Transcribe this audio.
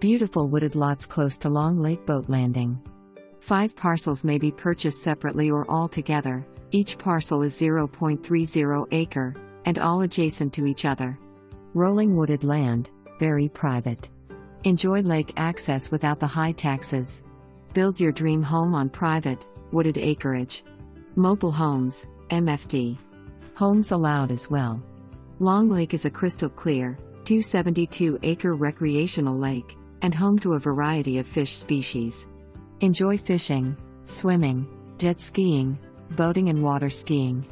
Beautiful wooded lots close to Long Lake Boat Landing. 5 parcels may be purchased separately or all together. Each parcel is 0.30 acre, and all adjacent to each other. Rolling wooded land, very private. Enjoy lake access without the high taxes. Build your dream home on private, wooded acreage. Mobile homes, MFD. Homes allowed as well. Long Lake is a crystal clear, 272-acre recreational lake, and home to a variety of fish species. Enjoy fishing, swimming, jet skiing, boating and water skiing.